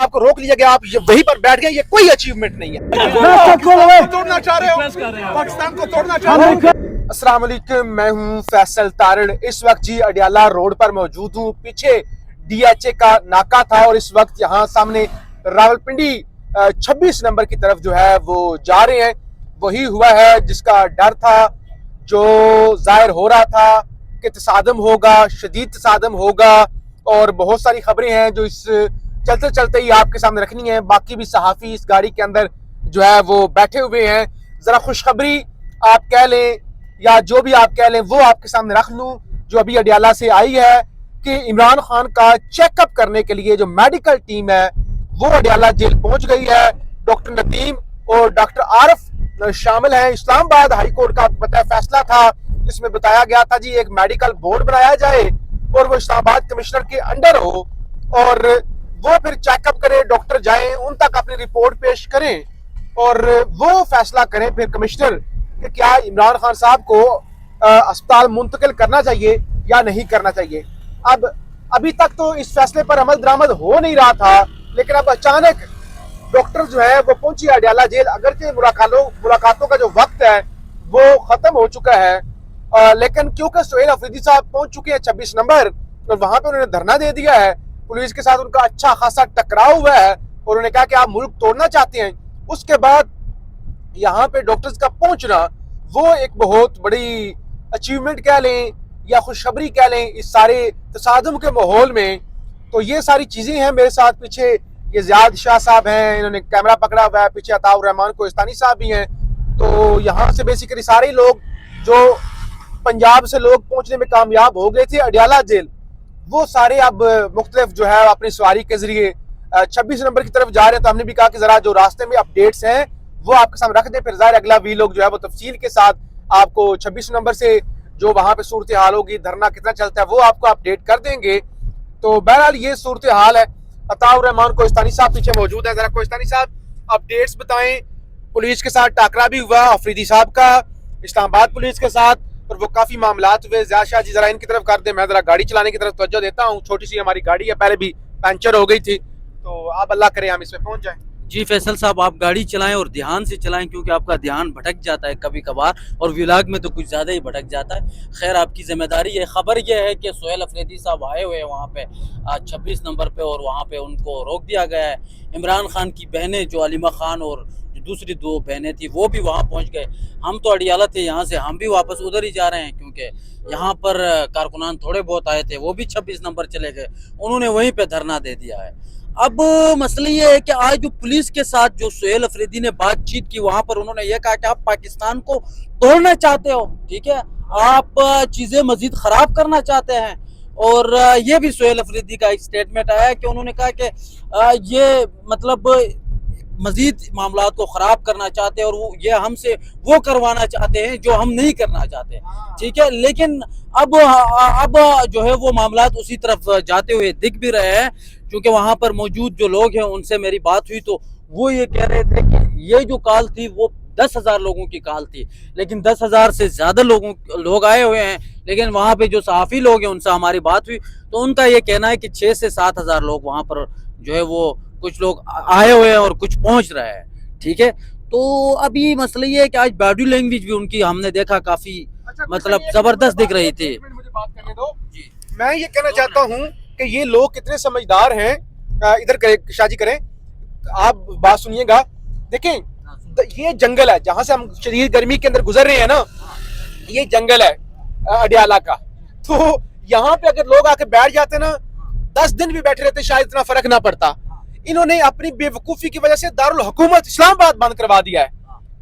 आपको रोक लिया गया, आप वहीं पर बैठ गए, ये कोई अचीवमेंट नहीं है। तोड़ना चाह रहे हो, पाकिस्तान को तोड़ना चाह रहे हो। अस्सलाम वालेकुम, मैं हूं फैसल तारड़। इस वक्त जी अडियाला रोड पर मौजूद हूं। पीछे DHA का नाका था और इस वक्त यहाँ सामने रावलपिंडी 26 नंबर की तरफ जो है वो जा रहे हैं। वही हुआ है जिसका डर था, जो जाहिर हो रहा था कि तसादम होगा, शदीद तसादम होगा, और बहुत सारी खबरें हैं जो इस चलते चलते ही आपके सामने रखनी है। बाकी भी सहाफ़ी इस गाड़ी के अंदर जो है वो बैठे हुए हैं। ज़रा खुशखबरी आप कह लें या जो भी आप कह लें वो आपके सामने रख लूँ, जो अभी अडियाला से आई है कि इमरान खान का चेकअप करने के लिए जो मेडिकल टीम है वो अडियाला जेल पहुंच गई है। डॉक्टर नदीम और डॉक्टर आरफ शामिल हैं। इस्लामाबाद हाई कोर्ट का पता है फैसला था, इसमें बताया गया था जी एक मेडिकल बोर्ड बनाया जाए और वो इस्लामाबाद कमिश्नर के अंडर हो और वो फिर चेकअप करे, डॉक्टर जाएं उन तक अपनी रिपोर्ट पेश करें और वो फैसला करें फिर कमिश्नर कि क्या इमरान खान साहब को अस्पताल मुंतकिल करना चाहिए या नहीं करना चाहिए। अब अभी तक तो इस फैसले पर अमल दरामद हो नहीं रहा था, लेकिन अब अचानक डॉक्टर जो है वो पहुंची अडियाला जेल। अगरचे मुलाकातों का जो वक्त है वो खत्म हो चुका है, लेकिन क्योंकि सोहेल अफरीदी साहब पहुंच चुके हैं 26 नंबर और वहां पे उन्होंने धरना दे दिया है, पुलिस के साथ उनका अच्छा खासा टकराव हुआ है और उन्होंने कहा कि आप मुल्क तोड़ना चाहते हैं। उसके बाद यहाँ पे डॉक्टर्स का पहुंचना वो एक बहुत बड़ी अचीवमेंट कह लें या खुशखबरी कह लें इस सारे तसादुम के माहौल में। तो ये सारी चीजें हैं। मेरे साथ पीछे ये ज़ियाद शाह साहब हैं, इन्होंने कैमरा पकड़ा हुआ है, पीछे अताउर रहमान कोहिस्तानी साहब भी हैं। तो यहाँ से बेसिकली सारे लोग जो पंजाब से लोग पहुंचने में कामयाब हो गए थे अडियाला जेल, वो सारे अब मुख्तलिफ जो है अपनी सवारी के जरिए 26 नंबर की तरफ जा रहे हैं। तो हमने भी कहा कि जरा जो रास्ते में अपडेट्स हैं वो आपके सामने रख दें, फिर ज़ाहिर अगला वी लोग जो है वो तफसील के साथ आपको 26 नंबर से जो वहाँ पे सूरत हाल होगी, धरना कितना चलता है, वो आपको अपडेट कर देंगे। तो बहरहाल ये सूरत हाल है। अताउर रहमान कोहिस्तानी साहब पीछे मौजूद है। जरा कोहिस्तानी साहब अपडेट्स बताएं। पुलिस के साथ टाकरा भी हुआ अफरीदी साहब का इस्लामाबाद पुलिस के साथ, और वो काफी मामलात हुए। ज़ियाद शाह जी जरा इनकी तरफ कर दे, मैं जरा गाड़ी चलाने की तरफ तवज्जो देता हूँ। छोटी सी हमारी गाड़ी है, पहले भी पंचर हो गई थी, तो आप अल्लाह करे हम इसमें पहुंच जाएं। जी फैसल साहब, आप गाड़ी चलाएं और ध्यान से चलाएं क्योंकि आपका ध्यान भटक जाता है कभी कभार, और व्लॉग में तो कुछ ज़्यादा ही भटक जाता है। खैर आपकी जिम्मेदारी है। ख़बर यह है कि सोहेल अफरीदी साहब आए हुए हैं वहाँ पे 26 नंबर पे, और वहाँ पे उनको रोक दिया गया है। इमरान खान की बहनें जो अलीमा खान और जो दूसरी 2 बहनें थी वो भी वहाँ पहुँच गए। हम तो अडियाला थे, यहाँ से हम भी वापस उधर ही जा रहे हैं क्योंकि यहाँ पर कारकुनान थोड़े बहुत आए थे, वो भी 26 नंबर चले गए, उन्होंने वहीं पर धरना दे दिया है। अब मसला ये है कि आज जो पुलिस के साथ जो सोहेल अफरीदी ने बातचीत की, वहां पर उन्होंने ये कहा कि आप पाकिस्तान को तोड़ना चाहते हो, ठीक है, आप चीजें मजीद खराब करना चाहते हैं। और ये भी सोहेल अफरीदी का एक स्टेटमेंट आया कि उन्होंने कहा कि ये मतलब मजीद मामलात को ख़राब करना चाहते हैं और वो ये हमसे वो करवाना चाहते हैं जो हम नहीं करना चाहते, ठीक है। लेकिन अब जो है वो मामलात उसी तरफ जाते हुए दिख भी रहे हैं, क्योंकि वहाँ पर मौजूद जो लोग हैं उनसे मेरी बात हुई तो वो ये कह रहे थे कि ये जो कॉल थी वो 10,000 लोगों की कॉल थी, लेकिन 10,000 से ज़्यादा लोग आए हुए हैं। लेकिन वहाँ पे जो सहाफ़ी लोग हैं उनसे हमारी बात हुई तो उनका ये कहना है कि 6 से 7,000 लोग वहाँ पर जो है वो कुछ लोग आए हुए हैं और कुछ पहुंच रहे हैं, ठीक है। तो अभी मसला ये है कि आज बॉडी लैंग्वेज भी उनकी हमने देखा काफी मतलब जबरदस्त दिख रही थी। मुझे बात करने दो जी। मैं ये कहना चाहता हूँ कि ये लोग कितने समझदार हैं। इधर शाजी करें, आप बात सुनिएगा। देखें ये जंगल है जहाँ से हम शदीद गर्मी के अंदर गुजर रहे हैं ना, ये जंगल है अडियाला का। तो यहाँ पे अगर लोग आके बैठ जाते ना, 10 दिन भी बैठे रहते शायद इतना फर्क ना पड़ता। इन्होंने अपनी बेवकूफी की वजह से दारुल हुकूमत इस्लामाबाद बंद करवा दिया है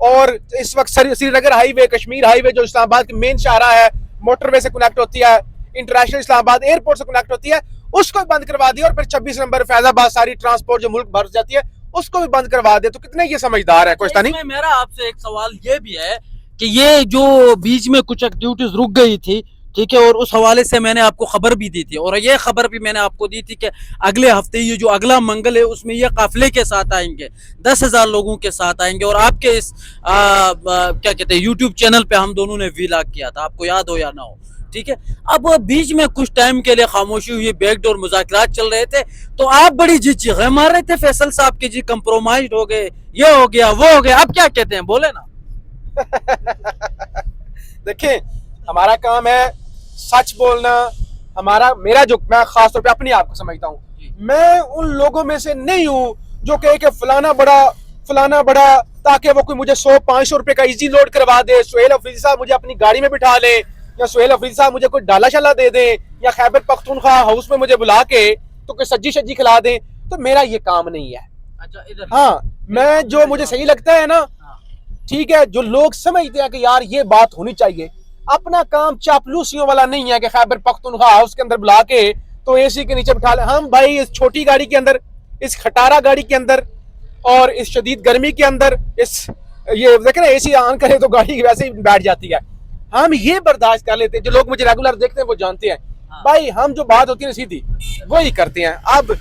और इस वक्त श्रीनगर हाईवे, कश्मीर हाईवे जो इस्लामाबाद की मेन शाहरा है, मोटरवे से कनेक्ट होती है, इंटरनेशनल इस्लामाबाद एयरपोर्ट से कनेक्ट होती है, उसको भी बंद करवा दिया। और फिर 26 नंबर फैजाबाद सारी ट्रांसपोर्ट जो मुल्क भर जाती है उसको भी बंद करवा दे। तो कितने ये समझदार है कोहिस्तानी। मेरा आपसे एक सवाल ये भी है कि ये जो बीच में कुछ एक्टिविटीज रुक गई थी, ठीक है, और उस हवाले से मैंने आपको खबर भी दी थी, और ये खबर भी मैंने आपको दी थी कि अगले हफ्ते ये जो अगला मंगल है उसमें ये काफिले के साथ आएंगे, 10,000 लोगों के साथ आएंगे। और आपके इस क्या कहते हैं YouTube चैनल पे हम दोनों ने व्लॉग किया था, आपको याद हो या ना हो, ٹھیک ہے. اب بیچ میں کچھ ٹائم کے لیے خاموشی ہوئی, بیک ڈور مذاکرات چل رہے تھے, تو آپ بڑی جی چیخیں مار رہے تھے فیصل صاحب کے, جی کمپرومائزڈ ہو گئے, یہ ہو گیا وہ ہو گیا. اب کیا کہتے ہیں, بولے نا. دیکھیں ہمارا کام ہے سچ بولنا. میرا جو, میں خاص طور پہ اپنی آپ کو سمجھتا ہوں, میں ان لوگوں میں سے نہیں ہوں جو کہے کہ فلانا بڑا تاکہ وہ کوئی مجھے 100-500 روپے کا ایزی لوڈ کروا دے, سہیل افریدی صاحب مجھے اپنی گاڑی میں بٹھا لے, یا سہیل افریدی صاحب مجھے کوئی ڈالا شالا دے دیں, یا خیبر پختونخوا ہاؤس میں مجھے بلا کے تو کوئی سجی شجی کھلا دیں. تو میرا یہ کام نہیں ہے. اچھا ادھر, ہاں میں جو مجھے صحیح لگتا ہے نا, ٹھیک ہے, جو لوگ سمجھتے ہیں کہ یار یہ بات ہونی چاہیے, اپنا کام چاپلوسیوں والا نہیں ہے کہ خیبر پختونخوا ہاؤس کے اندر بلا کے تو اے سی کے نیچے بٹھا لیں. ہم بھائی اس چھوٹی گاڑی کے اندر, اس کھٹارا گاڑی کے اندر, اور اس شدید گرمی کے اندر, یہ دیکھیں نا اے سی آن کرے تو گاڑی ویسے ہی بیٹھ جاتی ہے. ہم یہ برداشت کر لیتے ہیں. جو لوگ مجھے ریگولر دیکھتے ہیں وہ جانتے ہیں بھائی, ہم جو بات ہوتی ہے سیدھی وہی کرتے ہیں. اب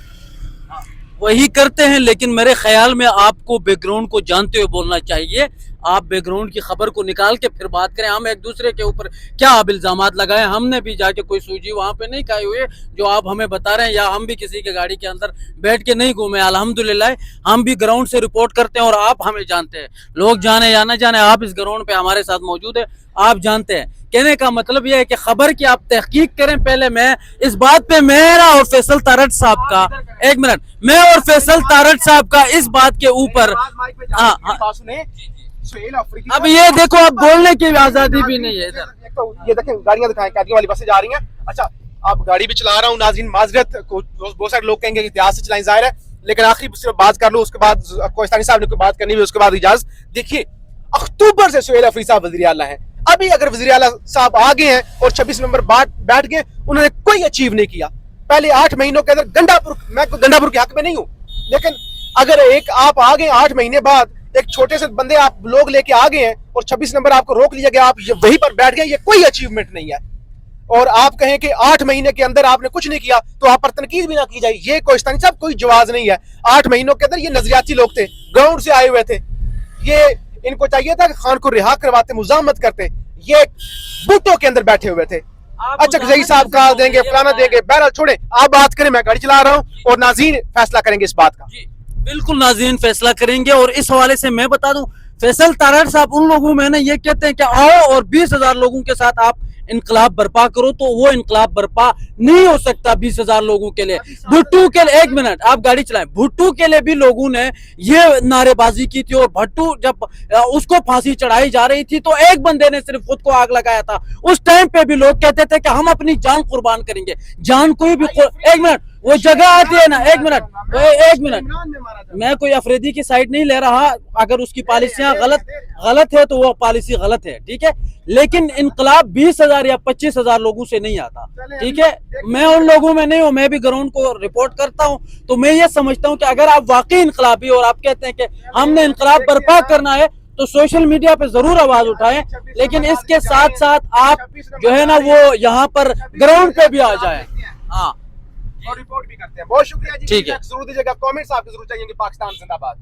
وہی کرتے ہیں, لیکن میرے خیال میں آپ کو بیک گراؤنڈ کو جانتے ہوئے بولنا چاہیے. آپ بیک گراؤنڈ کی خبر کو نکال کے پھر بات کریں. ہم ایک دوسرے کے اوپر کیا آپ الزامات لگائیں, ہم نے بھی جا کے کوئی سوجی وہاں پہ نہیں کھائی ہوئی جو آپ ہمیں بتا رہے ہیں, یا ہم بھی کسی کے گاڑی کے اندر بیٹھ کے نہیں گھومے. الحمدللہ ہم بھی گراؤنڈ سے رپورٹ کرتے ہیں اور آپ ہمیں جانتے ہیں. لوگ جانے یا نہ جانے, آپ اس گراؤنڈ پہ ہمارے ساتھ موجود ہیں, آپ جانتے ہیں. کہنے کا مطلب یہ ہے کہ خبر کی آپ تحقیق کریں. پہلے میں اس بات پہ میرا اور فیصل تارڑ صاحب کا, ایک منٹ, میں اور فیصل تارڑ صاحب کا اس بات کے اوپر, اب یہ دیکھو اب بولنے کی آزادی بھی نہیں ہے ادھر. یہ دیکھیں گاڑیاں دکھائیں, کیٹرنگ والی بسیں جا رہی ہیں. اچھا آپ گاڑی بھی چلا رہا ہوں, ناظرین معذرت, بہت سارے لوگ کہیں گے کہ احتیاط سے چلائیں, ظاہر ہے, لیکن آخری صرف بات کر لوں, اس کے بعد کوہستانی صاحب نے کوئی بات کرنی ہوئی, اس کے بعد اجازت. دیکھیے اکتوبر سے سہیل افریدی صاحب وزیر اعلیٰ ہیں. ابھی اگر وزیر اعلیٰ صاحب آگے ہیں اور 26 نومبر بعد بیٹھ گئے, انہوں نے کوئی اچیو نہیں کیا. پہلے 8 مہینوں کے اندر گنڈا پور کے حق میں نہیں ہوں, لیکن اگر ایک آپ آگے 8 مہینے بعد ایک چھوٹے سے بندے آپ لوگ لے کے آگے ہیں اور 26 نمبر آپ کو روک لیا گیا, آپ وہیں پر بیٹھ گئے, یہ کوئی اچیومنٹ نہیں ہے. اور آپ کہیں کہ 8 مہینے کے اندر آپ نے کچھ نہیں کیا تو آپ پر تنقید بھی نہ کی جائے, یہ کوہستانی صاحب کوئی جواز نہیں ہے. 8 مہینوں کے اندر یہ نظریاتی لوگ تھے, گراؤنڈ سے آئے ہوئے تھے, یہ ان کو چاہیے تھا کہ خان کو رہا کرواتے, مزاحمت کرتے, یہ بوٹوں کے اندر بیٹھے ہوئے تھے. اچھا زئی صاحب کال دیں گے, فلانا دیں گے, بہرحال چھوڑیں, آپ بات کریں, میں گاڑی چلا رہا ہوں اور ناظرین فیصلہ کریں گے اس بات کا. بالکل ناظرین فیصلہ کریں گے. اور اس حوالے سے میں بتا دوں, فیصل تارڑ صاحب ان لوگوں میں نے یہ کہتے ہیں کہ آؤ اور 20,000 لوگوں کے ساتھ آپ انقلاب برپا کرو, تو وہ انقلاب برپا نہیں ہو سکتا 20,000 لوگوں کے لیے. بھٹو کے لیے, ایک منٹ آپ گاڑی چلائیں, بھٹو کے لیے بھی لوگوں نے یہ نعرے بازی کی تھی, اور بھٹو جب اس کو پھانسی چڑھائی جا رہی تھی تو ایک بندے نے صرف خود کو آگ لگایا تھا. اس ٹائم پہ بھی لوگ کہتے تھے کہ ہم اپنی جان قربان کریں گے. جان کوئی بھی ایک منٹ, وہ جگہ آتی ہے نا, ایک منٹ, میں کوئی افریدی کی سائڈ نہیں لے رہا. اگر اس کی پالیسیاں غلط ہے تو وہ پالیسی غلط ہے, ٹھیک ہے, لیکن انقلاب 20,000 یا 25,000 لوگوں سے نہیں آتا, ٹھیک ہے. میں ان لوگوں میں نہیں ہوں, میں بھی گراؤنڈ کو رپورٹ کرتا ہوں. تو میں یہ سمجھتا ہوں کہ اگر آپ واقعی انقلابی اور آپ کہتے ہیں کہ ہم نے انقلاب برپا کرنا ہے تو سوشل میڈیا پہ ضرور آواز اٹھائیں, لیکن اس کے ساتھ ساتھ آپ جو ہے نا وہ یہاں پر گراؤنڈ پہ بھی آ جائیں. ہاں اور رپورٹ بھی کرتے ہیں. بہت شکریہ جی, ٹھیک ہے, ضرور دیجیے گا کامنٹس, آپ کو ضرور چاہیے کہ پاکستان زندہ باد.